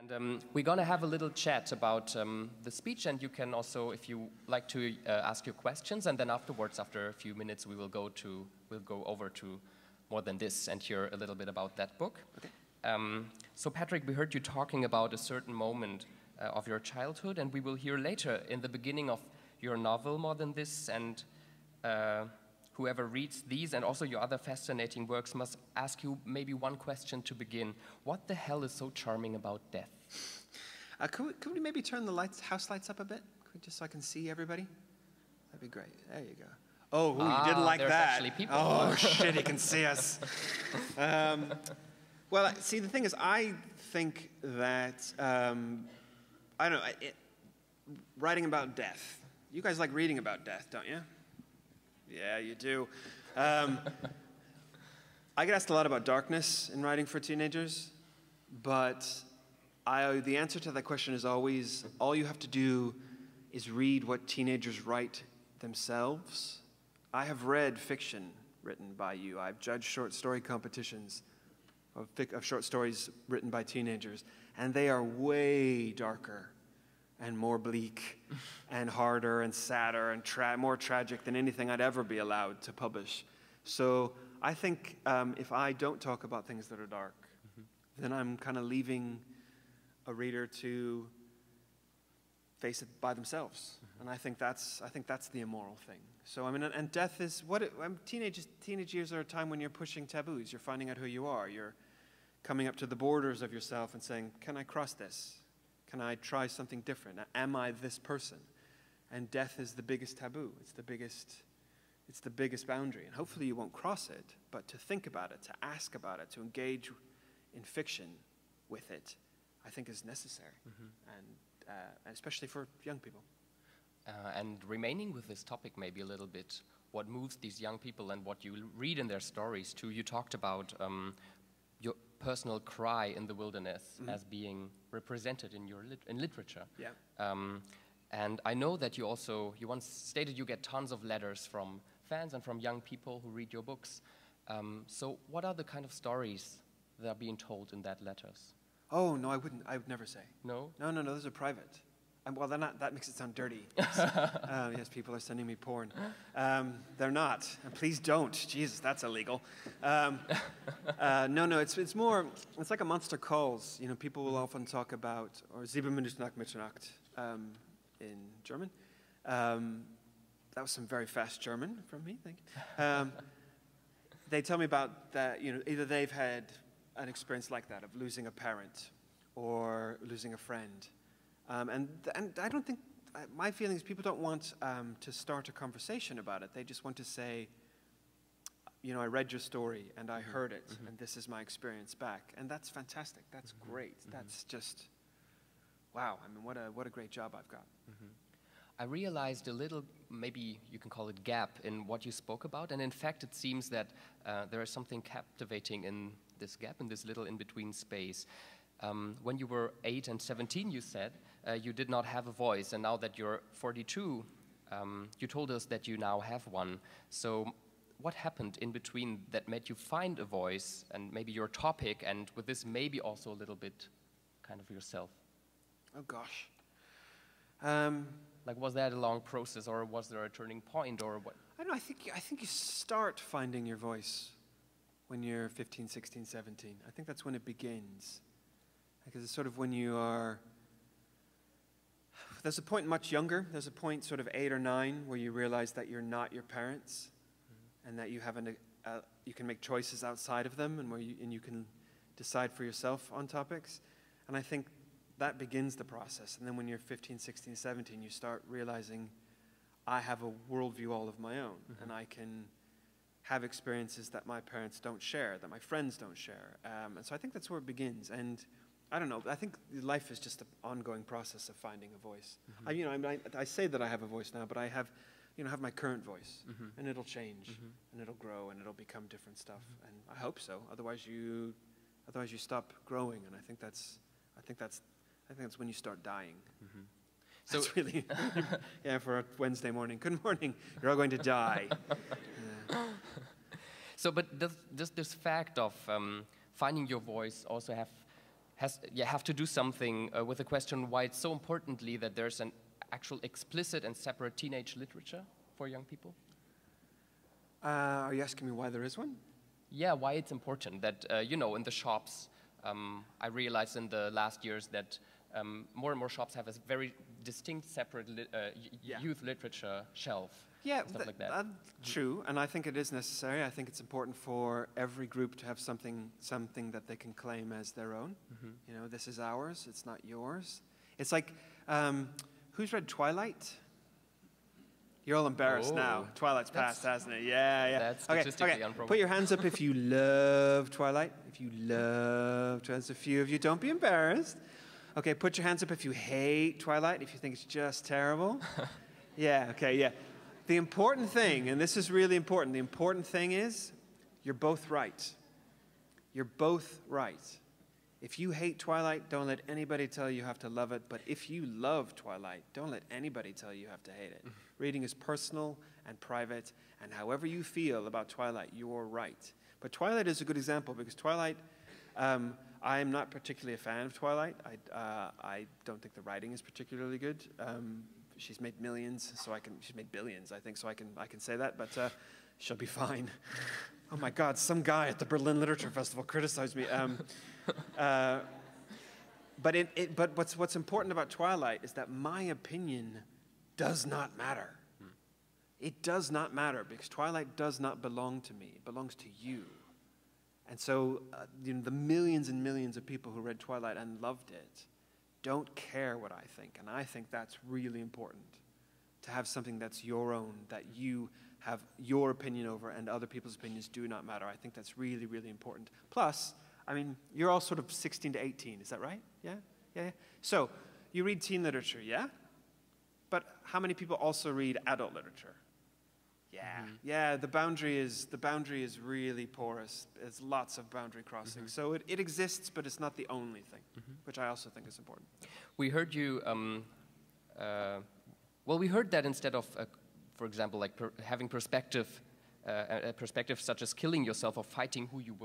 And we're going to have a little chat about the speech, and you can also, if you like to, ask your questions, and then afterwards, after a few minutes, we'll go over to more than this and hear a little bit about that book. Okay. So Patrick, we heard you talking about a certain moment of your childhood, and we will hear later in the beginning of your novel, More Than This, and whoever reads these and also your other fascinating works must ask you maybe one question to begin. What the hell is so charming about death? Could we maybe turn the house lights up a bit? Just so I can see everybody? That'd be great. There you go. Oh, you didn't like there's that. Actually people. Oh, shit, he can see us. Well, see, the thing is, I think that, I don't know, writing about death. You guys like reading about death, don't you? Yeah, you do. I get asked a lot about darkness in writing for teenagers, but the answer to that question is always, all you have to do is read what teenagers write themselves. I have read fiction written by you. I've judged short story competitions of short stories written by teenagers, and they are way darker and more bleak and harder and sadder and more tragic than anything I'd ever be allowed to publish. So I think if I don't talk about things that are dark, then I'm kind of leaving a reader to face it by themselves. And I think that's the immoral thing. So I mean, and death is teenage years are a time when you're pushing taboos. You're finding out who you are. You're coming up to the borders of yourself and saying, can I cross this? Can I try something different? Am I this person? And death is the biggest taboo. It's the biggest boundary. And hopefully you won't cross it, but to think about it, to ask about it, to engage in fiction with it, I think is necessary, and especially for young people. And remaining with this topic maybe a little bit, what moves these young people and what you read in their stories too. You talked about your personal cry in the wilderness as being represented in your literature. Yeah. And I know that you once stated you get tons of letters from fans and from young people who read your books. So what are the kind of stories that are being told in that letters? Oh, no, I would never say. No? No, those are private. Well, that makes it sound dirty. Yes, people are sending me porn. They're not. And please don't. Jesus, that's illegal. No, it's more, it's like a monster calls. You know, people will often talk about, or 7 Minuten nach Mitternacht in German. That was some very fast German from me, thank you. They tell me about that, you know, either they've had an experience like that of losing a parent or losing a friend. And I don't think, my feeling is people don't want to start a conversation about it. They just want to say, you know, I read your story and I heard it and this is my experience back. And that's fantastic. That's great. That's just, wow. I mean, what a great job I've got. I realized a little, maybe you can call it gap, in what you spoke about. And in fact, it seems that there is something captivating in this gap, in this little in-between space. When you were 8 and 17, you said, you did not have a voice, and now that you're 42, you told us that you now have one. So what happened in between that made you find a voice, and maybe your topic, and with this maybe also a little bit kind of yourself? Oh, gosh. Like, was that a long process, or was there a turning point, or what? I don't know, I think you start finding your voice when you're 15, 16, 17. I think that's when it begins. Because it's sort of when you are, there's a point much younger, there's a point sort of 8 or 9 where you realize that you're not your parents and that you you can make choices outside of them and you can decide for yourself on topics. And I think that begins the process. And then when you're 15, 16, 17, you start realizing I have a worldview all of my own and I can have experiences that my parents don't share, that my friends don't share. And so I think that's where it begins. And I don't know, I think life is just an ongoing process of finding a voice. I say that I have a voice now, but I have my current voice, and it'll change, and it'll grow, and it'll become different stuff, and I hope so. Otherwise you stop growing, and I think that's when you start dying. So that's really, yeah, for a Wednesday morning. Good morning, you're all going to die. So, but does this fact of finding your voice also have to do something with the question why it's so importantly that there's an actual explicit and separate teenage literature for young people? Are you asking me why there is one? Yeah, why it's important that, you know, in the shops, I realized in the last years that more and more shops have a very distinct, separate youth literature shelf. Yeah, stuff like that. That's true, and I think it is necessary. I think it's important for every group to have something that they can claim as their own. You know, this is ours, it's not yours. It's like, who's read Twilight? You're all embarrassed now. Twilight's passed, hasn't it? Yeah. That's statistically unprobable. Put your hands up if you love Twilight. If you love Twilight, there's a few of you. Don't be embarrassed. Okay, put your hands up if you hate Twilight, if you think it's just terrible. Yeah. The important thing, and this is really important, the important thing is you're both right. You're both right. If you hate Twilight, don't let anybody tell you have to love it. But if you love Twilight, don't let anybody tell you have to hate it. Reading is personal and private, and however you feel about Twilight, you're right. But Twilight is a good example because Twilight, I am not particularly a fan of Twilight. I don't think the writing is particularly good. She's made millions, she's made billions, I think, so I can say that, but she'll be fine. Oh my God, some guy at the Berlin Literature Festival criticized me. But what's important about Twilight is that my opinion does not matter. It does not matter because Twilight does not belong to me. It belongs to you. And so, the millions and millions of people who read Twilight and loved it don't care what I think, and I think that's really important, to have something that's your own, that you have your opinion over, and other people's opinions do not matter. I think that's really, really important. Plus, I mean, you're all sort of 16 to 18, is that right? Yeah. So, you read teen literature, yeah? But how many people also read adult literature? Yeah, the boundary is really porous. There's lots of boundary crossing. So it exists, but it's not the only thing, which I also think is important. We heard you, we heard that instead of, for example, like having perspective, a perspective such as killing yourself or fighting who you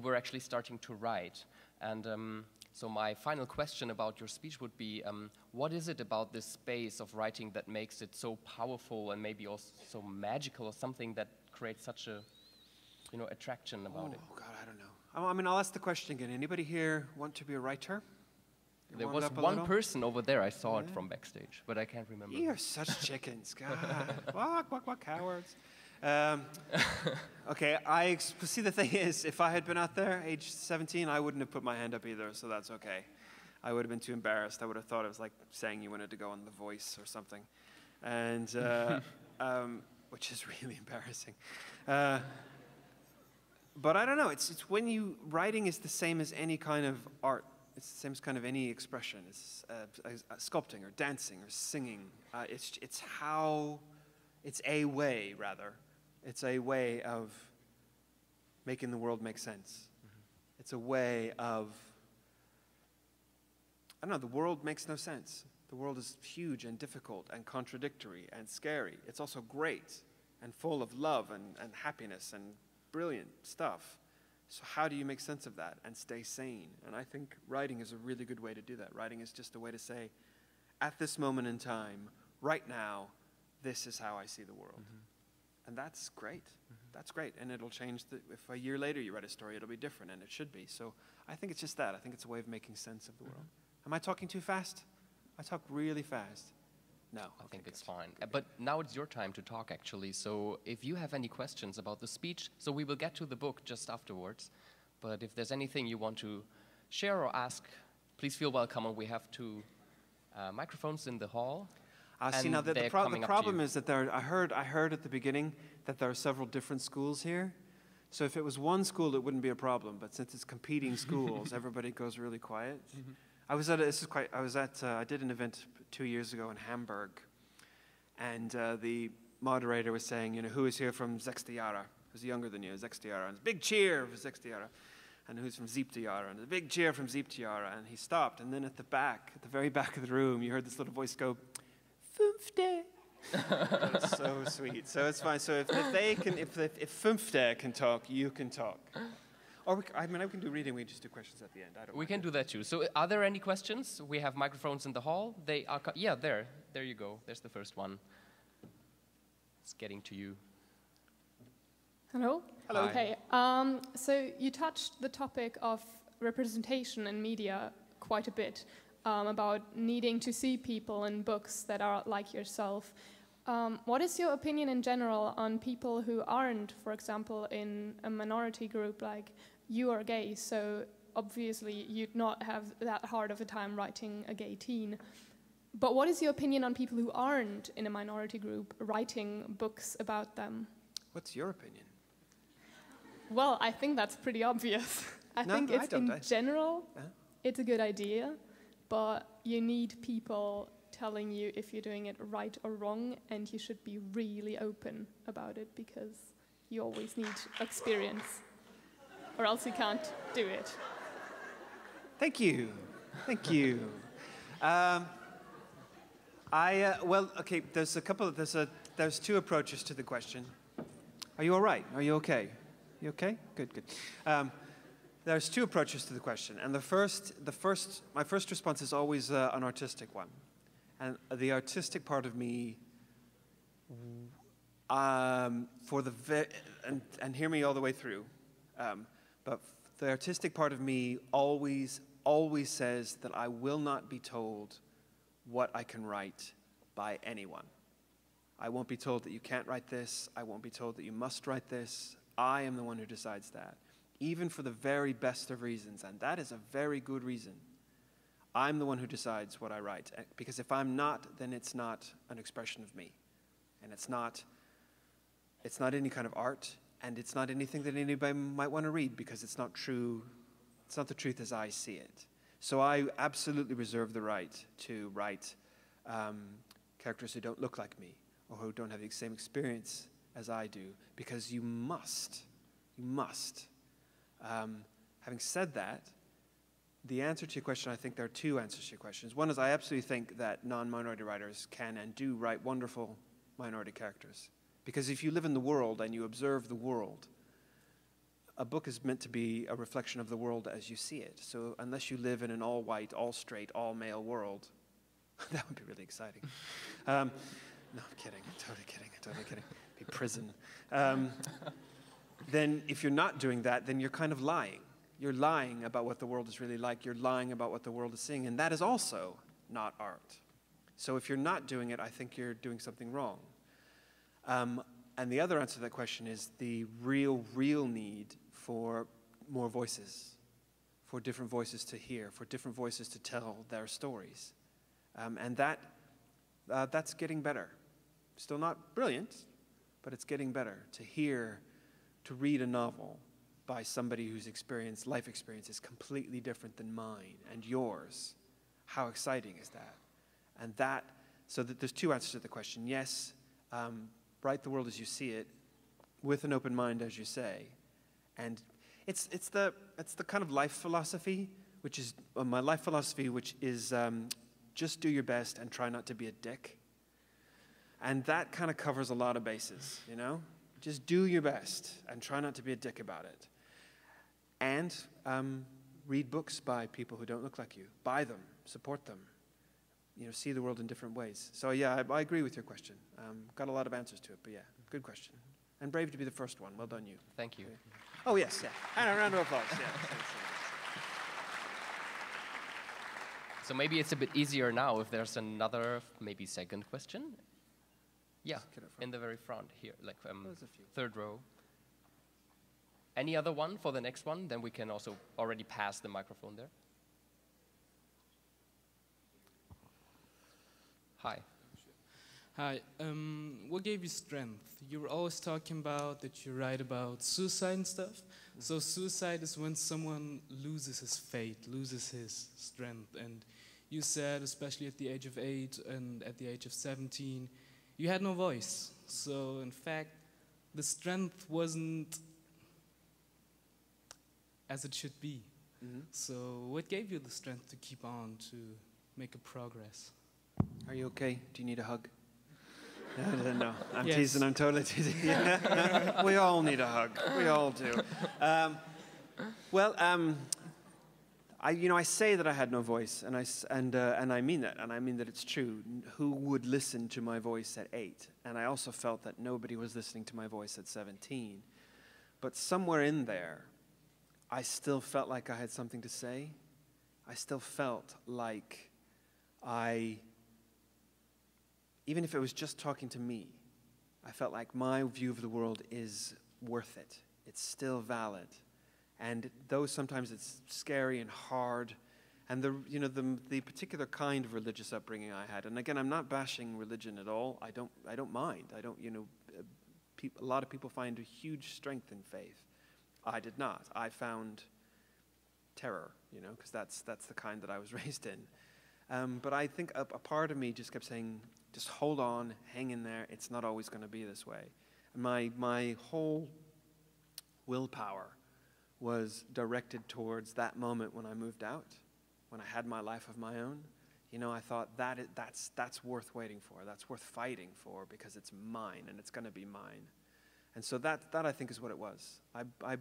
were actually starting to write. And so my final question about your speech would be, what is it about this space of writing that makes it so powerful and maybe also so magical, or something that creates such a, attraction about it? Oh God, I don't know. I mean, I'll ask the question again. Anybody here want to be a writer? There was one person over there, I saw it from backstage, but I can't remember. You're such chickens, God. What cowards. Okay, see, the thing is, if I had been out there, age 17, I wouldn't have put my hand up either, so that's okay. I would have been too embarrassed. I would have thought it was like saying you wanted to go on The Voice or something, and which is really embarrassing. But I don't know. It's when writing is the same as any kind of art. It's the same as kind of any expression. It's sculpting or dancing or singing. It's a way, rather. It's a way of making the world make sense. It's a way of, I don't know, the world makes no sense. The world is huge and difficult and contradictory and scary. It's also great and full of love and happiness and brilliant stuff. So how do you make sense of that and stay sane? And I think writing is a really good way to do that. Writing is just a way to say, at this moment in time, right now, this is how I see the world. And that's great. That's great. And it'll change. If a year later you write a story, it'll be different, and it should be. So I think it's just that. I think it's a way of making sense of the world. Am I talking too fast? I talk really fast. No. I think it's fine. But now it's your time to talk, actually. So if you have any questions about the speech, so we will get to the book just afterwards. But if there's anything you want to share or ask, please feel welcome. And we have two microphones in the hall. See, now the problem is that I heard at the beginning that there are several different schools here. So if it was one school, it wouldn't be a problem. But since it's competing schools, everybody goes really quiet. I did an event 2 years ago in Hamburg, and the moderator was saying, who is here from Sechste Jahre? Who's younger than you? Sechste Jahre. And a big cheer for Sechste Jahre. And who's from Siebte Jahre? And a big cheer from Siebte Jahre. And he stopped, and then at the very back of the room, you heard this little voice go, Fünfte. That's so sweet. So it's fine. So if Fünfte can talk, you can talk. Or we can do reading. We just do questions at the end. I don't. We can do that too. So, are there any questions? We have microphones in the hall. They are. Yeah, there. There you go. There's the first one. It's getting to you. Hello. Hello. Okay. So you touched the topic of representation in media quite a bit, about needing to see people in books that are like yourself. What is your opinion in general on people who aren't, for example, in a minority group like you are gay, so obviously you'd not have that hard of a time writing a gay teen. But what is your opinion on people who aren't in a minority group writing books about them? What's your opinion? Well, I think that's pretty obvious. I think in general, it's a good idea, but you need people telling you if you're doing it right or wrong, and you should be really open about it because you always need experience, or else you can't do it. Thank you. Thank you. Well, okay, there's two approaches to the question. Are you all right? Are you okay? You okay? Good, good. There's two approaches to the question, and my first response is always an artistic one, and the artistic part of me, and hear me all the way through, but the artistic part of me always says that I will not be told what I can write by anyone. I won't be told that you can't write this. I won't be told that you must write this. I am the one who decides that, even for the very best of reasons, and that is a very good reason. I'm the one who decides what I write, because if I'm not, then it's not an expression of me, and it's not any kind of art, and it's not anything that anybody might want to read, because it's not true. It's not the truth as I see it. So I absolutely reserve the right to write characters who don't look like me, or who don't have the same experience as I do, because you must. Having said that, the answer to your question, I think there are two answers to your questions. One is I absolutely think that non-minority writers can and do write wonderful minority characters. Because if you live in the world and you observe the world, a book is meant to be a reflection of the world as you see it. So unless you live in an all-white, all-straight, all-male world, that would be really exciting. No, I'm kidding. I'm totally kidding. Be prison. Then if you're not doing that, then you're kind of lying. You're lying about what the world is really like. You're lying about what the world is seeing. And that is also not art. So if you're not doing it, I think you're doing something wrong. And the other answer to that question is the real need for more voices, for different voices to hear, for different voices to tell their stories. And that's getting better. Still not brilliant, but it's getting better to read a novel by somebody whose life experience is completely different than mine and yours. How exciting is that? And so that there's two answers to the question. Yes, write the world as you see it, with an open mind, as you say. And it's the kind of life philosophy, which is my life philosophy, which is just do your best and try not to be a dick. And that kind of covers a lot of bases, you know? Just do your best and try not to be a dick about it. And read books by people who don't look like you. Buy them, support them. See the world in different ways. So yeah, I agree with your question. Got a lot of answers to it, but yeah, good question. And brave to be the first one. Well done, you. Thank you. Oh yes, yeah. And a round of applause. Yeah. So maybe it's a bit easier now if there's another, maybe second question. Yeah, in the very front here, like third row. Any other one for the next one? Then we can also already pass the microphone there. Hi. Hi. What gave you strength? You were always talking about that you write about suicide and stuff. Mm-hmm. So suicide is when someone loses his faith, loses his strength. And you said, especially at the age of 8 and at the age of 17, you had no voice. So in fact, the strength wasn't as it should be. Mm-hmm. So what gave you the strength to keep on, to make a progress? Are you okay? Do you need a hug? No, I'm teasing. I'm totally teasing. Yeah. We all need a hug. We all do. Well, I say that I had no voice, and I mean that, and I mean that it's true. Who would listen to my voice at 8? And I also felt that nobody was listening to my voice at 17. But somewhere in there, I still felt like I had something to say. I still felt like even if it was just talking to me, I felt like my view of the world is worth it. It's still valid. And though sometimes it's scary and hard, and the particular kind of religious upbringing I had, and again, I'm not bashing religion at all. I don't mind. A lot of people find a huge strength in faith. I did not. I found terror, because that's the kind that I was raised in. But I think a part of me just kept saying, just hold on, hang in there. It's not always going to be this way. And my whole willpower was directed towards that moment when I moved out, when I had my life of my own. I thought that's worth waiting for. That's worth fighting for, because it's mine and it's going to be mine. And so that I think is what it was. I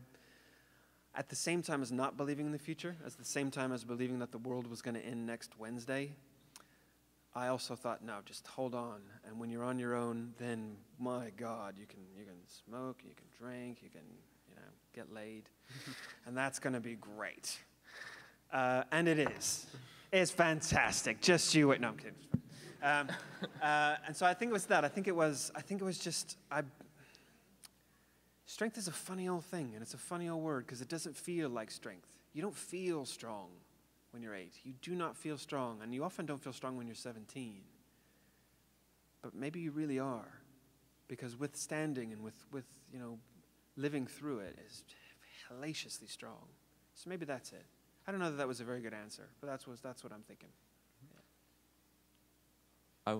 at the same time as not believing in the future, at the same time as believing that the world was going to end next Wednesday, I also thought, no, just hold on. And when you're on your own, then my God, you can smoke, you can drink, you can get laid, and that's going to be great. And it is. It's fantastic. Just you wait. No, I'm kidding. And so I think it was that. I think it was just. Strength is a funny old thing, and it's a funny old word because it doesn't feel like strength. You don't feel strong when you're 8. You do not feel strong, and you often don't feel strong when you're 17. But maybe you really are, because withstanding and with living through it is hellaciously strong. So maybe that's it. I don't know that was a very good answer, but that's what I'm thinking. Yeah.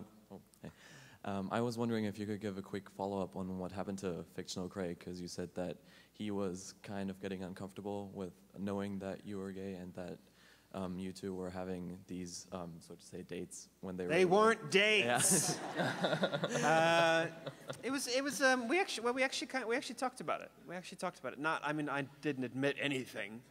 I was wondering if you could give a quick follow-up on what happened to Fictional Craig, because you said that he was kind of getting uncomfortable with knowing that you were gay and that you two were having these, so to say, dates when they weren't dates. Yeah. It was. We actually talked about it. I didn't admit anything.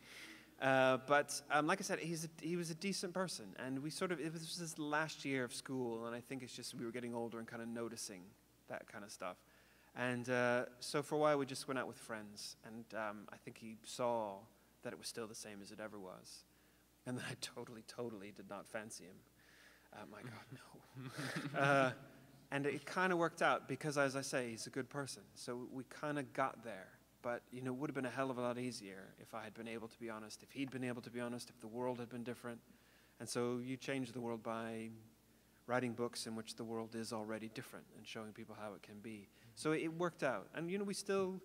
But like I said, he was a decent person, and it was his last year of school, and I think it's just we were getting older and kind of noticing that kind of stuff. And so for a while we just went out with friends, and I think he saw that it was still the same as it ever was. And then I totally did not fancy him. My God, no. And it kind of worked out because, as I say, he's a good person. So we kind of got there. But, it would have been a hell of a lot easier if I had been able to be honest, if he'd been able to be honest, if the world had been different. And so you change the world by writing books in which the world is already different and showing people how it can be. So it worked out. And, we still,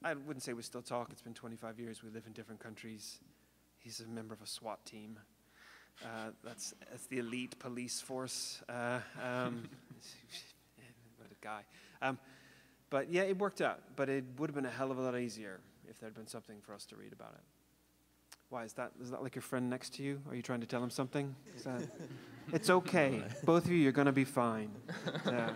I wouldn't say we still talk. It's been 25 years. We live in different countries. He's a member of a SWAT team. That's the elite police force. What a guy. But yeah, it worked out. But it would have been a hell of a lot easier if there had been something for us to read about it. Why is that like your friend next to you? Are you trying to tell him something? It's okay. Both of you, you're going to be fine. Yeah.